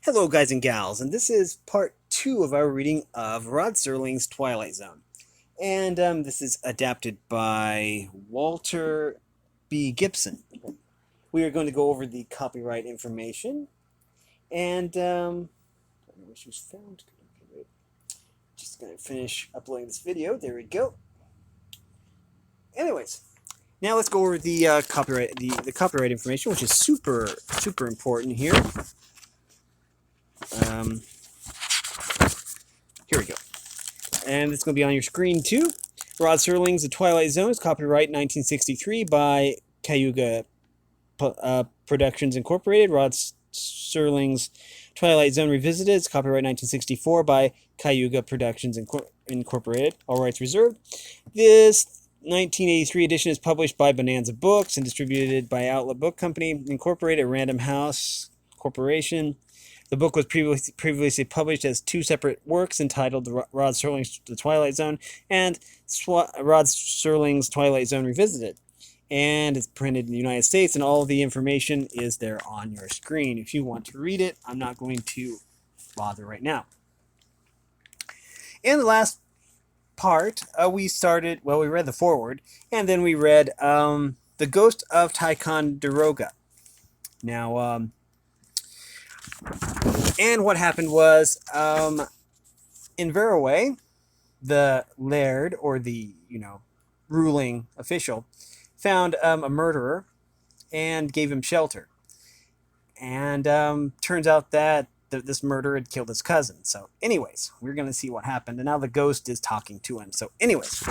Hello, guys and gals, and this is part 2 of our reading of Rod Serling's Twilight Zone. And this is adapted by Walter B. Gibson. We are going to go over the copyright information, and I don't know where she was found. Just going to finish uploading this video. There we go. Anyways, now let's go over the the copyright information, which is super important here. Here we go. And it's going to be on your screen too. Rod Serling's The Twilight Zone is copyright 1963 by Cayuga Productions Incorporated. Rod Serling's Twilight Zone Revisited is copyright 1964 by Cayuga Productions Incorporated. All rights reserved. This 1983 edition is published by Bonanza Books and distributed by Outlet Book Company Incorporated, Random House Corporation. The book was previously published as two separate works entitled Rod Serling's The Twilight Zone and Rod Serling's Twilight Zone Revisited. And it's printed in the United States, and all of the information is there on your screen. If you want to read it, I'm not going to bother right now. In the last part, we read the foreword, and then we read The Ghost of Ticonderoga. Now, and what happened was, in Verway, the laird, or the, ruling official, found a murderer and gave him shelter. And turns out that this murderer had killed his cousin. So anyways, we're going to see what happened. And now the ghost is talking to him. So anyways.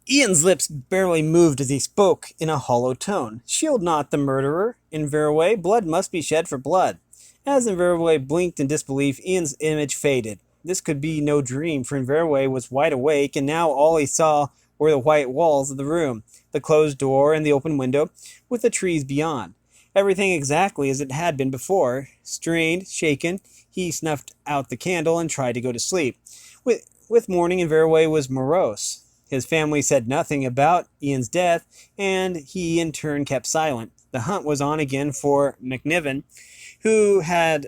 Ian's lips barely moved as he spoke in a hollow tone. Shield not the murderer. In Verway, blood must be shed for blood. As Verway blinked in disbelief, Ian's image faded. This could be no dream, for Verway was wide awake, and now all he saw were the white walls of the room, the closed door, and the open window, with the trees beyond. Everything exactly as it had been before. Strained, shaken, he snuffed out the candle and tried to go to sleep. With morning, Verway was morose. His family said nothing about Ian's death, and he in turn kept silent. The hunt was on again for McNiven, who had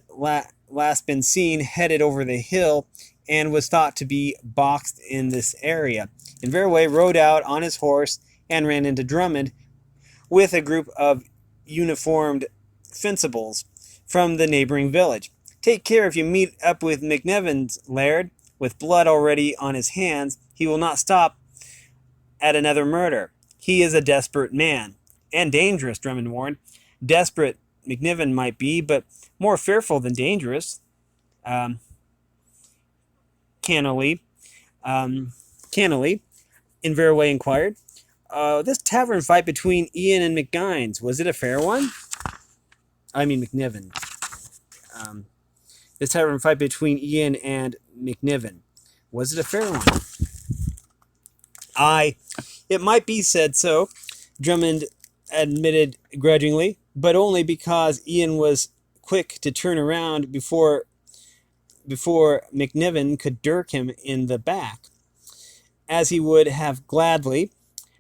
last been seen headed over the hill and was thought to be boxed in this area. And Verway rode out on his horse and ran into Drummond with a group of uniformed fencibles from the neighboring village. Take care if you meet up with McNiven's laird. With blood already on his hands, he will not stop at another murder. He is a desperate man. And dangerous, Drummond warned. Desperate McNiven might be, but more fearful than dangerous. Cannily, Verway inquired. This tavern fight between Ian and McGines, was it a fair one? I mean McNiven. This tavern fight between Ian and McNiven, was it a fair one? Aye, it might be said so, Drummond admitted grudgingly, but only because Ian was quick to turn around before McNiven could dirk him in the back, as he would have gladly.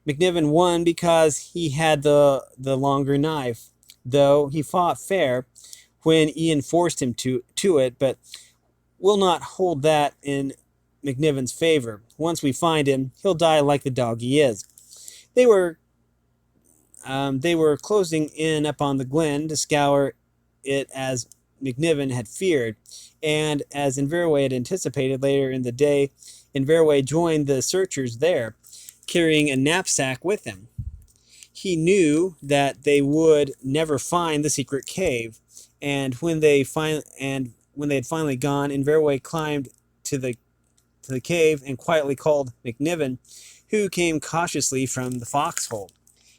McNiven won because he had the longer knife, though he fought fair when Ian forced him to it, but will not hold that in McNiven's favor. Once we find him, he'll die like the dog he is. They were closing in upon the glen to scour it as McNiven had feared, and as Verway had anticipated later in the day, Verway joined the searchers there, carrying a knapsack with him. He knew that they would never find the secret cave, and when they had finally gone, Verway climbed to the cave and quietly called McNiven, who came cautiously from the foxhole.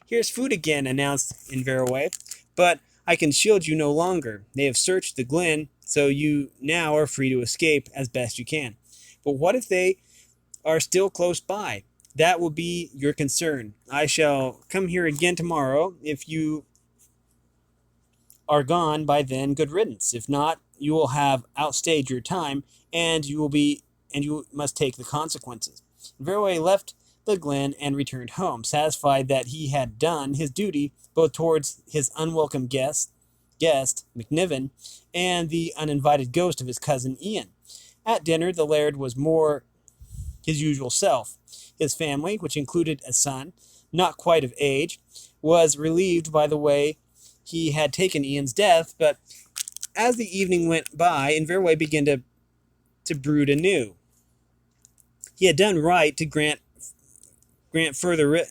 Here's food again, announced Verway, but I can shield you no longer. They have searched the glen, so you now are free to escape as best you can. But what if they are still close by? That will be your concern. I shall come here again tomorrow. If you are gone by then, good riddance. If not, you will have outstayed your time, and you must take the consequences. Verway left the glen and returned home, satisfied that he had done his duty both towards his unwelcome guest McNiven, and the uninvited ghost of his cousin Ian. At dinner, the laird was more his usual self. His family, which included a son, not quite of age, was relieved by the way he had taken Ian's death, but as the evening went by, Inverway began to brood anew. He had done right to grant further.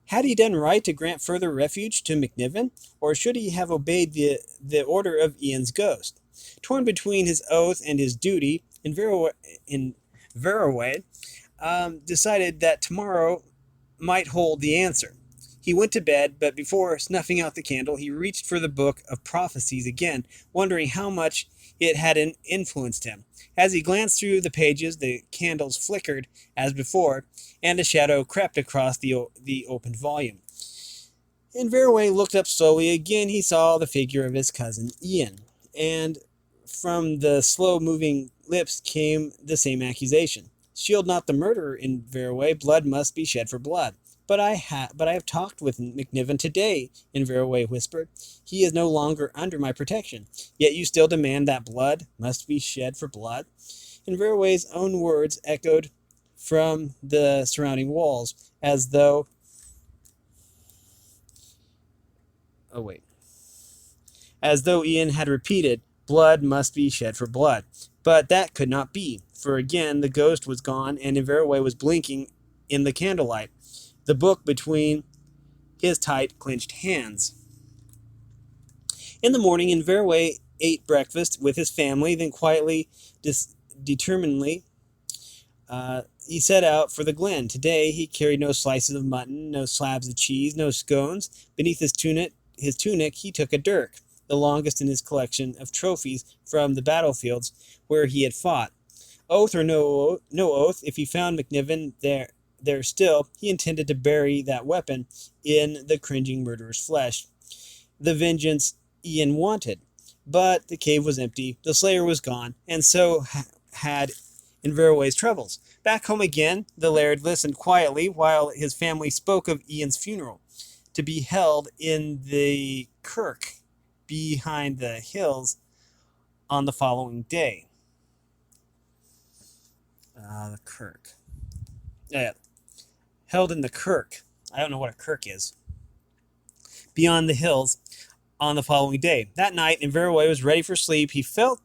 Had he done right to grant further refuge to McNiven, or should he have obeyed the order of Ian's ghost? Torn between his oath and his duty, Inverway decided that tomorrow might hold the answer. He went to bed, but before snuffing out the candle, he reached for the book of prophecies again, wondering how much it had influenced him. As he glanced through the pages, the candles flickered as before, and a shadow crept across the opened volume. Inverway looked up slowly. Again he saw the figure of his cousin Ian, and from the slow-moving lips came the same accusation. Shield not the murderer, Inverway. Blood must be shed for blood. But I have talked with McNiven today, Inverway whispered. He is no longer under my protection. Yet you still demand that blood must be shed for blood? Inverway's own words echoed from the surrounding walls, as though Ian had repeated, blood must be shed for blood. But that could not be, for again the ghost was gone, and Inverway was blinking in the candlelight, the book between his tight clenched hands. In the morning, Inverway ate breakfast with his family, then quietly, determinedly, he set out for the glen. Today he carried no slices of mutton, no slabs of cheese, no scones. Beneath his tunic he took a dirk, the longest in his collection of trophies from the battlefields where he had fought. Oath or no oath, if he found McNiven there still, he intended to bury that weapon in the cringing murderer's flesh. The vengeance Ian wanted. But the cave was empty, the slayer was gone, and so had Inverway's troubles. Back home again, the laird listened quietly while his family spoke of Ian's funeral, to be held in the kirk behind the hills on the following day. The kirk. Yeah. Held in the kirk. I don't know what a kirk is. Beyond the hills on the following day. That night, Inverway was ready for sleep. He felt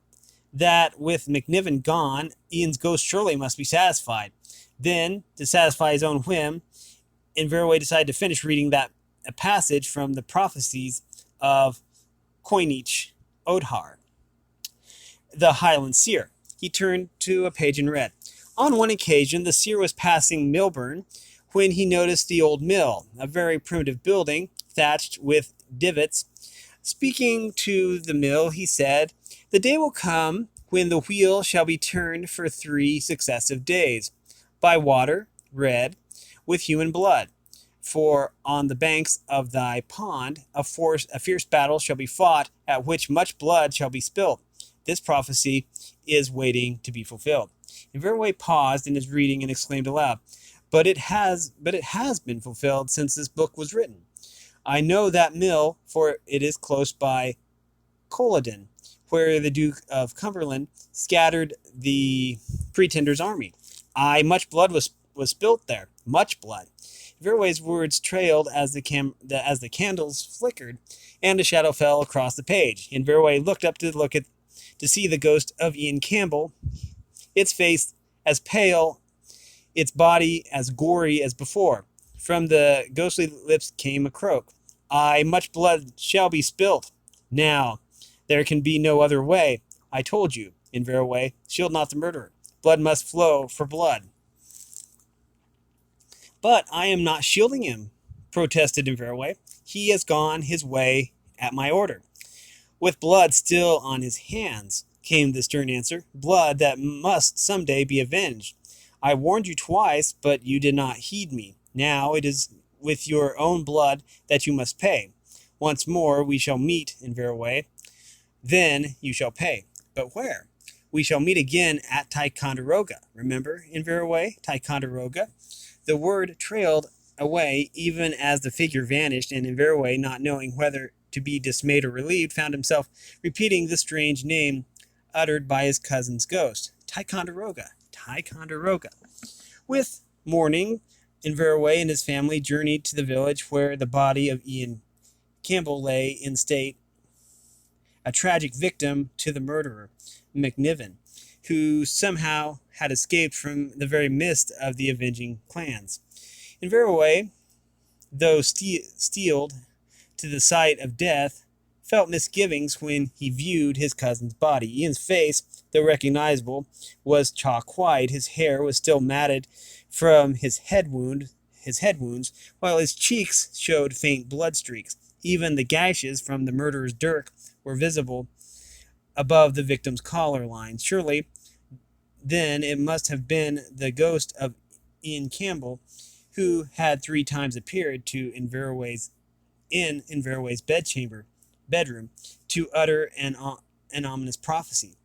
that with McNiven gone, Ian's ghost surely must be satisfied. Then, to satisfy his own whim, Inverway decided to finish reading a passage from the prophecies of Coinage Odhar, the Highland seer. He turned to a page and read. On one occasion, the seer was passing Millburn when he noticed the old mill, a very primitive building thatched with divots. Speaking to the mill, he said, "The day will come when the wheel shall be turned for 3 successive days, by water, red, with human blood. For on the banks of thy pond a fierce battle shall be fought, at which much blood shall be spilt. This prophecy is waiting to be fulfilled." Inverway paused in his reading and exclaimed aloud, But it has been fulfilled since this book was written. I know that mill, for it is close by Culloden, where the Duke of Cumberland scattered the Pretender's army. Much blood was spilt there, much blood. Inverway's words trailed as the candles flickered, and a shadow fell across the page. Inverway looked up to see the ghost of Ian Campbell, its face as pale, its body as gory as before. From the ghostly lips came a croak. Much blood shall be spilt. Now, there can be no other way. I told you, Inverway, shield not the murderer. Blood must flow for blood. But I am not shielding him, protested Inverway. He has gone his way at my order. With blood still on his hands, came the stern answer. Blood that must some day be avenged. I warned you twice, but you did not heed me. Now it is with your own blood that you must pay. Once more we shall meet, Inverway. Then you shall pay. But where? We shall meet again at Ticonderoga. Remember, in Verway, Ticonderoga? The word trailed away even as the figure vanished, and in Verway, not knowing whether to be dismayed or relieved, found himself repeating the strange name uttered by his cousin's ghost. Ticonderoga, Ticonderoga. With morning, Inverway and his family journeyed to the village where the body of Ian Campbell lay in state, a tragic victim to the murderer, McNiven, who somehow had escaped from the very midst of the avenging clans. Inverway, though steeled to the sight of death, felt misgivings when he viewed his cousin's body. Ian's face, though recognizable, was chalk white. His hair was still matted from his head wounds, while his cheeks showed faint blood streaks. Even the gashes from the murderer's dirk were visible above the victim's collar line. Surely, then, it must have been the ghost of Ian Campbell, who had 3 times appeared to Inverway's bedroom, to utter an ominous prophecy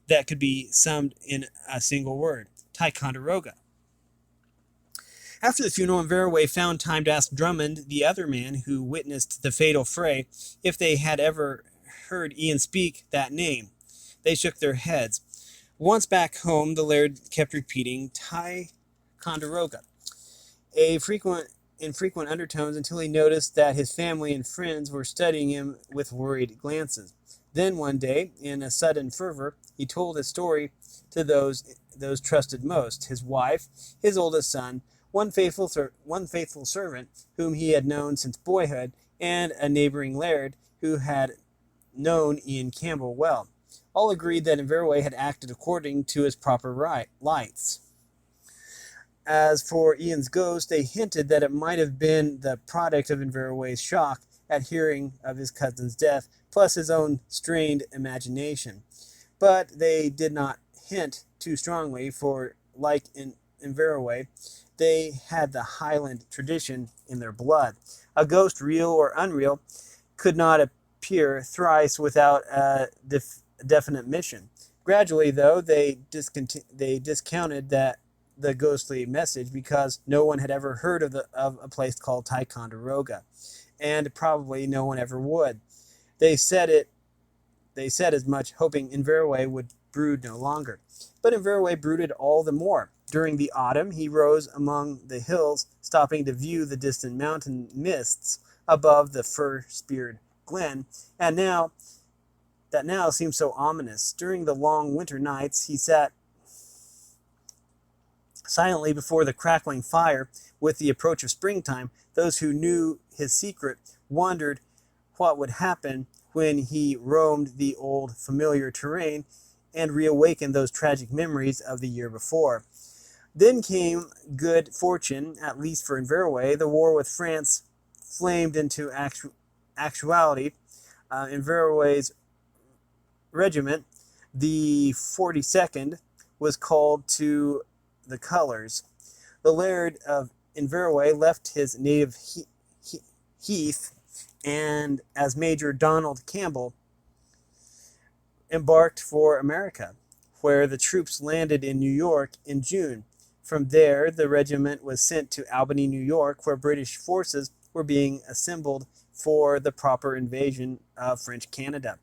that could be summed in a single word: Ticonderoga. After the funeral, Inverway found time to ask Drummond, the other man who witnessed the fatal fray, if they had ever heard Ian speak that name. They shook their heads. Once back home, the laird kept repeating Ticonderoga, in frequent undertones, until he noticed that his family and friends were studying him with worried glances. Then one day, in a sudden fervor, he told his story to those trusted most: his wife, his oldest son, one faithful servant whom he had known since boyhood, and a neighboring laird who had known Ian Campbell well. All agreed that Inverway had acted according to his proper lights. As for Ian's ghost, they hinted that it might have been the product of Inverway's shock at hearing of his cousin's death, plus his own strained imagination. But they did not hint too strongly, for, like in Inverway, they had the Highland tradition in their blood. A ghost, real or unreal, could not appear thrice without a definite mission. Gradually, though, they discounted the ghostly message, because no one had ever heard of a place called Ticonderoga, and probably no one ever would. They said as much, hoping Inverway would brood no longer. But Inverway brooded all the more. During the autumn, he rose among the hills, stopping to view the distant mountain mists above the fir-speared glen, and now seemed so ominous. During the long winter nights, he sat silently before the crackling fire. With the approach of springtime, those who knew his secret wondered what would happen when he roamed the old familiar terrain and reawakened those tragic memories of the year before. Then came good fortune, at least for Inverway. The war with France flamed into actuality. Inverway's regiment, the 42nd, was called to the colors. The laird of Inverway left his native heath, and as Major Donald Campbell embarked for America, where the troops landed in New York in June. From there, the regiment was sent to Albany, New York, where British forces were being assembled for the proper invasion of French Canada.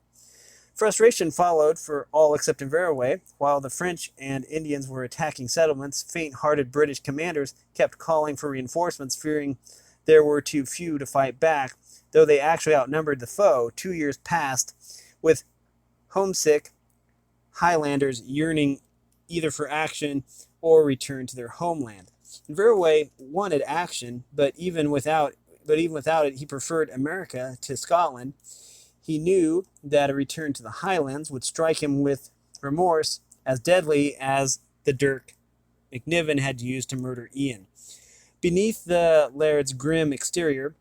Frustration followed for all except Inverway. While the French and Indians were attacking settlements, faint-hearted British commanders kept calling for reinforcements, fearing there were too few to fight back, though they actually outnumbered the foe. 2 years passed, with homesick Highlanders yearning either for action or return to their homeland. Inverway wanted action, but even without it, he preferred America to Scotland. He knew that a return to the Highlands would strike him with remorse as deadly as the dirk McNiven had used to murder Ian. Beneath the laird's grim exterior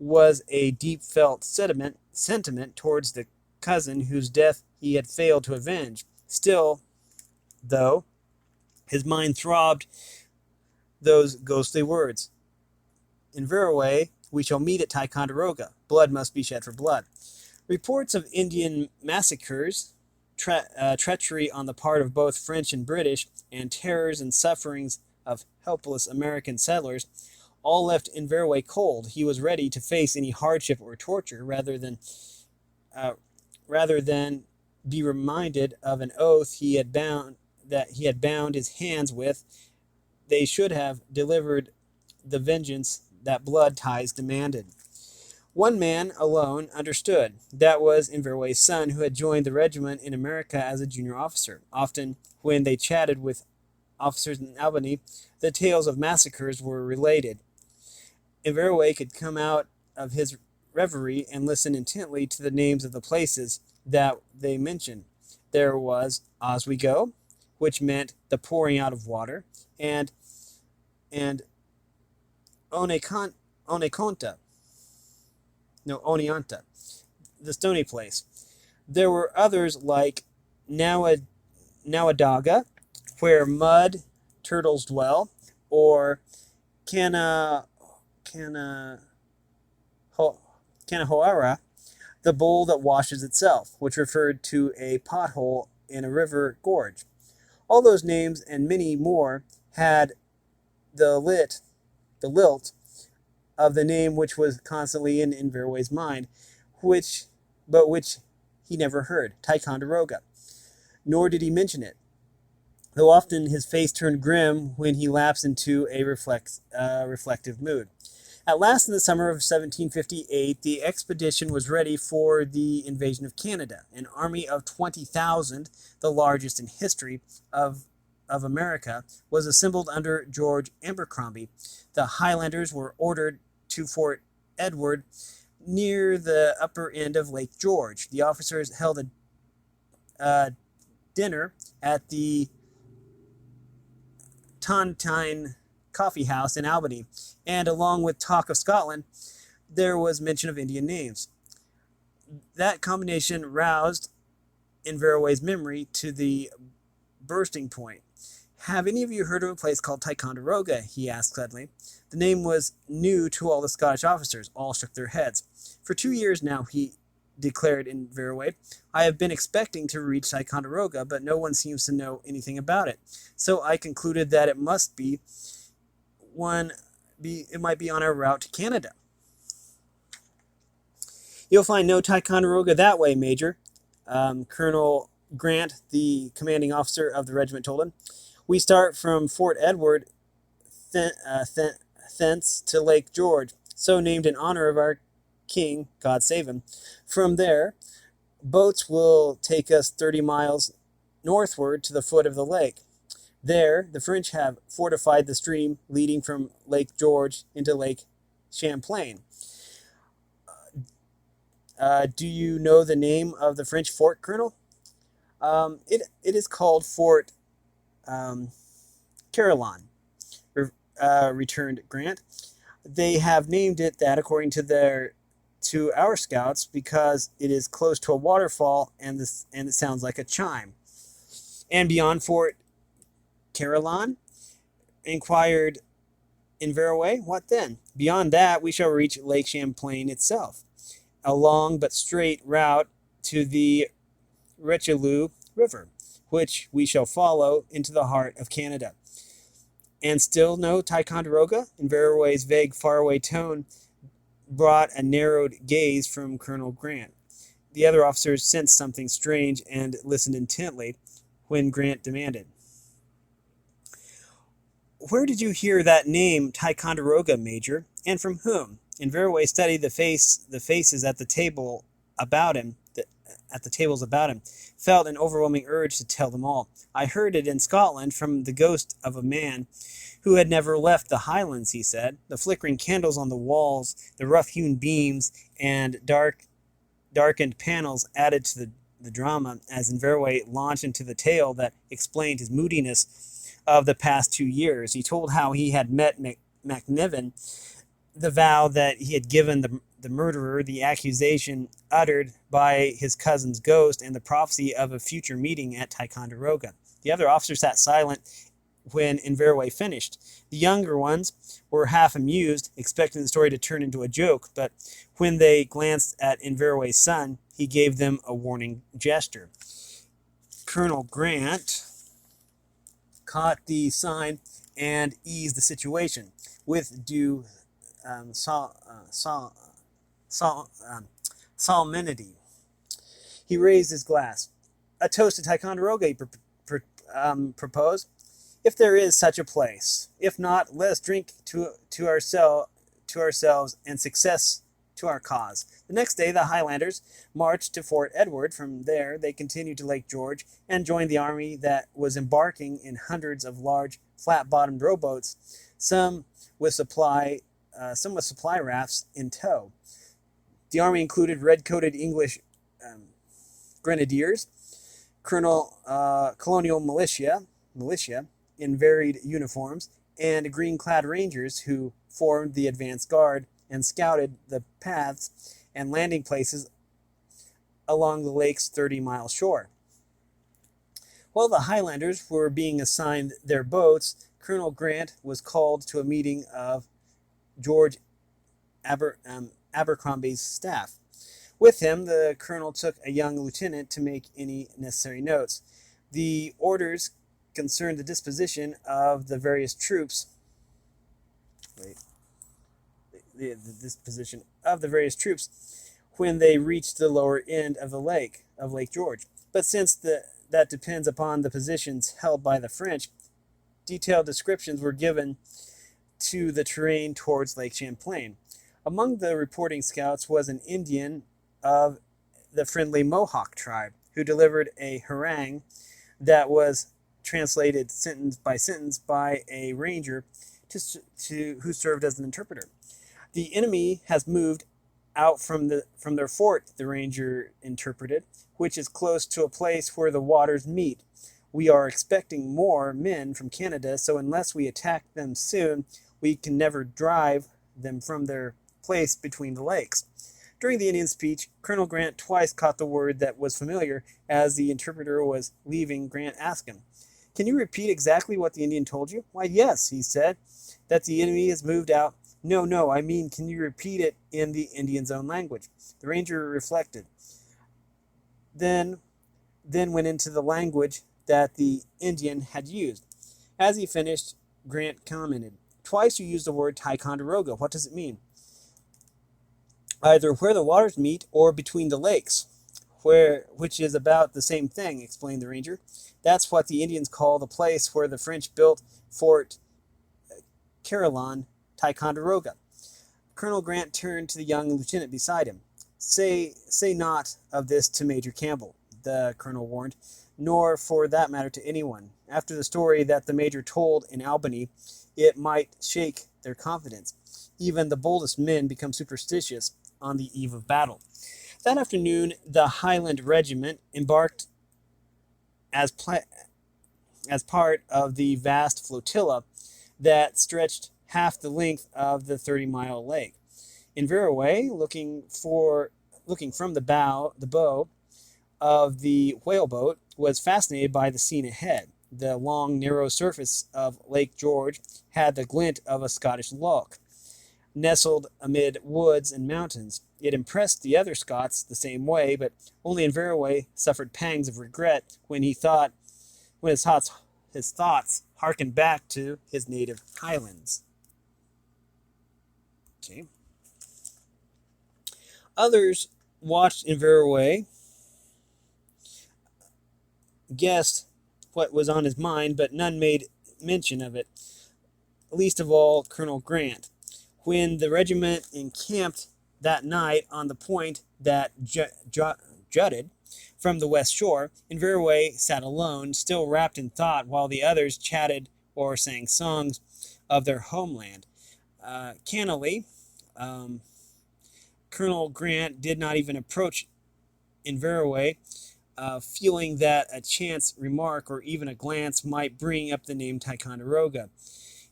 was a deep-felt sentiment towards the cousin whose death he had failed to avenge. Still, though, his mind throbbed those ghostly words: Inverway, we shall meet at Ticonderoga. Blood must be shed for blood. Reports of Indian massacres treachery on the part of both French and British, and terrors and sufferings of helpless American settlers, all left Inverway cold. He was ready to face any hardship or torture uh, rather than be reminded of an oath he had bound his hands with. They should have delivered the vengeance that blood ties demanded. One man alone understood. That was Inverway's son, who had joined the regiment in America as a junior officer. Often, when they chatted with officers in Albany, the tales of massacres were related. Inverway could come out of his reverie and listen intently to the names of the places that they mentioned. There was Oswego, which meant the pouring out of water, and Oneconta, no, Oneonta, the stony place. There were others like Nawadaga, where mud turtles dwell, or Cana, Cana, Canahoara, the bowl that washes itself, which referred to a pothole in a river gorge. All those names and many more had the lilt of the name which was constantly in Inverway's mind, which he never heard, Ticonderoga. Nor did he mention it, though often his face turned grim when he lapsed into a reflective mood. At last, in the summer of 1758, the expedition was ready for the invasion of Canada. An army of 20,000, the largest in history of America, was assembled under George Abercrombie. The Highlanders were ordered to Fort Edward near the upper end of Lake George. The officers held a dinner at the Tontine Coffee House in Albany, and along with talk of Scotland, there was mention of Indian names. That combination roused Inverway's memory to the bursting point. "Have any of you heard of a place called Ticonderoga?" he asked suddenly. The name was new to all the Scottish officers. All shook their heads. "For 2 years now," he declared Inverway, "I have been expecting to reach Ticonderoga, but no one seems to know anything about it. So I concluded that it might be on our route to Canada." "You'll find no Ticonderoga that way, Major," Colonel Grant, the commanding officer of the regiment, told him. "We start from Fort Edward, thence to Lake George, so named in honor of our king, God save him. From there, boats will take us 30 miles northward to the foot of the lake. There, the French have fortified the stream leading from Lake George into Lake Champlain." "Do you know the name of the French fort, Colonel?" It is called Fort Carillon," returned Grant. "They have named it that according to our scouts because it is close to a waterfall and it sounds like a chime." "And beyond Fort Carillon?" inquired Inverway. "What then?" "Beyond that, we shall reach Lake Champlain itself, a long but straight route to the Richelieu River, which we shall follow into the heart of Canada." "And still no Ticonderoga?" Inverway's vague, faraway tone brought a narrowed gaze from Colonel Grant. The other officers sensed something strange and listened intently when Grant demanded, "Where did you hear that name, Ticonderoga, Major, and from whom?" Inverway studied the faces at the tables about him, felt an overwhelming urge to tell them all. "I heard it in Scotland from the ghost of a man who had never left the Highlands," he said. The flickering candles on the walls, the rough-hewn beams, and darkened panels added to the drama as Inverway launched into the tale that explained his moodiness of the past 2 years. He told how he had met McNiven, the vow that he had given the murderer, the accusation uttered by his cousin's ghost, and the prophecy of a future meeting at Ticonderoga. The other officers sat silent when Inverway finished. The younger ones were half amused, expecting the story to turn into a joke, but when they glanced at Inverway's son, he gave them a warning gesture. Colonel Grant caught the sign and eased the situation with due solemnity. He raised his glass. A toast to Ticonderoga, he proposed, if there is such a place. If not, let us drink to ourselves and success to our cause. The next day, the Highlanders marched to Fort Edward. From there, they continued to Lake George and joined the army that was embarking in hundreds of large, flat-bottomed rowboats, some with supply rafts in tow. The army included red-coated English grenadiers, colonial militia in varied uniforms, and green-clad rangers who formed the advance guard and scouted the paths and landing places along the lake's 30-mile shore. While the Highlanders were being assigned their boats, Colonel Grant was called to a meeting of George Abercrombie's staff. With him, the colonel took a young lieutenant to make any necessary notes. The orders concerned the disposition of the various troops. The disposition of the various troops when they reached the lower end of Lake George. But since that depends upon the positions held by the French, detailed descriptions were given to the terrain towards Lake Champlain. Among the reporting scouts was an Indian of the friendly Mohawk tribe, who delivered a harangue that was translated sentence by sentence by a ranger who served as an interpreter. The enemy has moved out from their fort, the ranger interpreted, which is close to a place where the waters meet. We are expecting more men from Canada, so unless we attack them soon, we can never drive them from their place between the lakes. During the Indian speech, Colonel Grant twice caught the word that was familiar. As the interpreter was leaving, Grant asked him, "Can you repeat exactly what the Indian told you?" "Why, yes," he said, "that the enemy has moved out." No, I mean, can you repeat it in the Indian's own language?" The ranger reflected, then went into the language that the Indian had used. As he finished, Grant commented, "Twice you used the word Ticonderoga. What does it mean?" "Either where the waters meet or between the lakes, which is about the same thing," explained the ranger. "That's what the Indians call the place where the French built Fort Carillon, Ticonderoga." Colonel Grant turned to the young lieutenant beside him. Say naught of this to Major Campbell," the colonel warned, "nor for that matter to anyone. After the story that the major told in Albany, it might shake their confidence. Even the boldest men become superstitious on the eve of battle." That afternoon, the Highland Regiment embarked as part of the vast flotilla that stretched half the length of the 30-mile lake. Inveruway, looking from the bow of the whaleboat, was fascinated by the scene ahead. The long, narrow surface of Lake George had the glint of a Scottish loch, nestled amid woods and mountains. It impressed the other Scots the same way, but only Inveruway suffered pangs of regret when his thoughts harkened back to his native highlands. Okay. Others watched Inveruway, guessed what was on his mind, but none made mention of it, least of all Colonel Grant. When the regiment encamped that night on the point that jutted from the west shore, Inveruway sat alone, still wrapped in thought, while the others chatted or sang songs of their homeland. Cannily, Colonel Grant did not even approach Inveruway, feeling that a chance remark or even a glance might bring up the name Ticonderoga.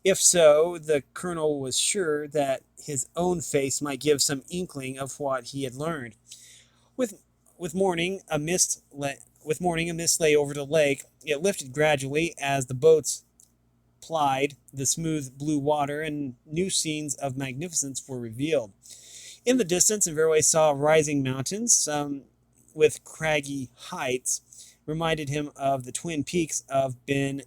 If so, the colonel was sure that his own face might give some inkling of what he had learned. With morning, a mist lay over the lake. It lifted gradually as the boats plied the smooth blue water, and new scenes of magnificence were revealed. In the distance, Inveruway saw rising mountains, some with craggy heights, reminded him of the twin peaks of Ben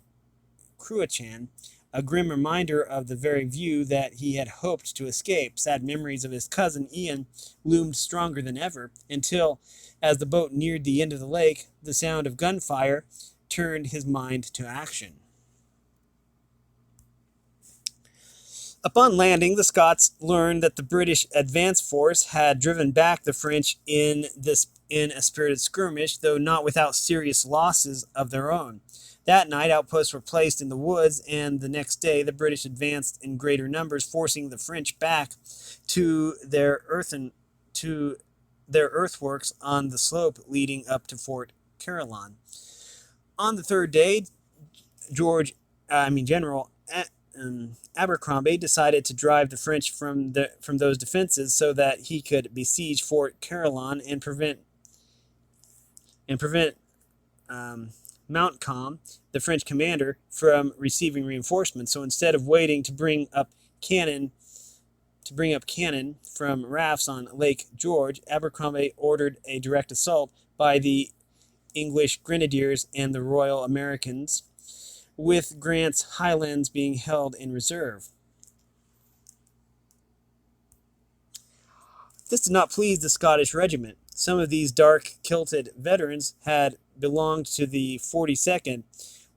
Cruachan, a grim reminder of the very view that he had hoped to escape. Sad memories of his cousin Ian loomed stronger than ever, until, as the boat neared the end of the lake, the sound of gunfire turned his mind to action. Upon landing, the Scots learned that the British advance force had driven back the French in a spirited skirmish, though not without serious losses of their own. That night, outposts were placed in the woods, and the next day the British advanced in greater numbers, forcing the French back to their earthworks on the slope leading up to Fort Carillon. On the third day, General Abercrombie decided to drive the French from those defenses so that he could besiege Fort Carillon and prevent Montcalm, the French commander, from receiving reinforcements. So instead of waiting to bring up cannon from rafts on Lake George, Abercrombie ordered a direct assault by the English Grenadiers and the Royal Americans, with Grant's Highlands being held in reserve. This did not please the Scottish regiment. Some of these dark-kilted veterans had belonged to the 42nd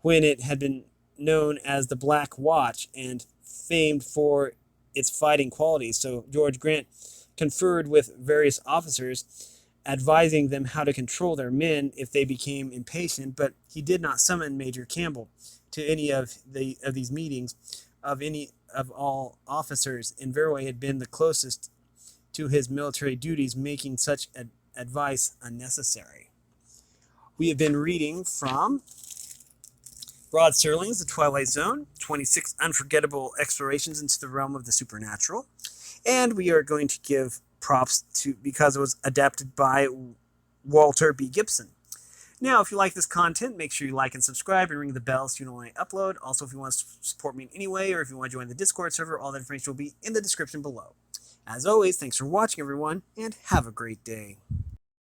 when it had been known as the Black Watch and famed for its fighting qualities. So George Grant conferred with various officers, advising them how to control their men if they became impatient, but he did not summon Major Campbell to any of these meetings. Of all officers, Inverway had been the closest to his military duties, making such advice unnecessary. We have been reading from Rod Serling's The Twilight Zone, 26 Unforgettable Explorations into the Realm of the Supernatural. And we are going to give props to, because it was adapted by Walter B. Gibson. Now, if you like this content, make sure you like and subscribe and ring the bell so you know when I upload. Also, if you want to support me in any way, or if you want to join the Discord server, all that information will be in the description below. As always, thanks for watching, everyone, and have a great day.